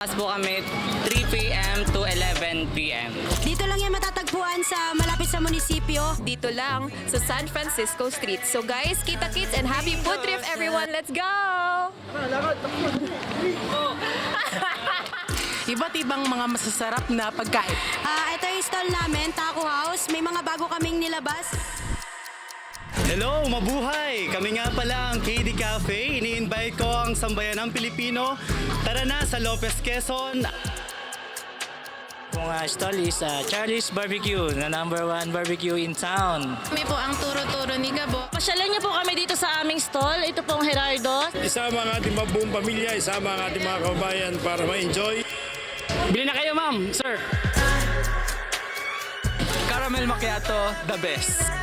Bukas po kami 3 p.m. to 11 p.m. Dito lang yan matatagpuan sa malapit sa munisipyo. Dito lang sa San Francisco Street. So guys, kita-kits and happy food trip everyone. Let's go! Iba't ibang mga masasarap na pagkain. Ito yung stall namin, Taco House. May mga bago kaming nilabas. Hello, mabuhay! Kami nga pala ang KD Cafe. Ini-invite ko ang sambayan ng Pilipino. Tara na sa Lopez, Quezon. Kung stall is Charlie's Barbecue, na #1 barbecue in town. Kami po ang turo-turo ni Gabo. Pasyalan niyo po kami dito sa aming stall. Ito pong Gerardo. Isama ang ating buong pamilya, isama ang ating mga kababayan para ma-enjoy. Bili na kayo, ma'am, sir. Caramel Macchiato, the best.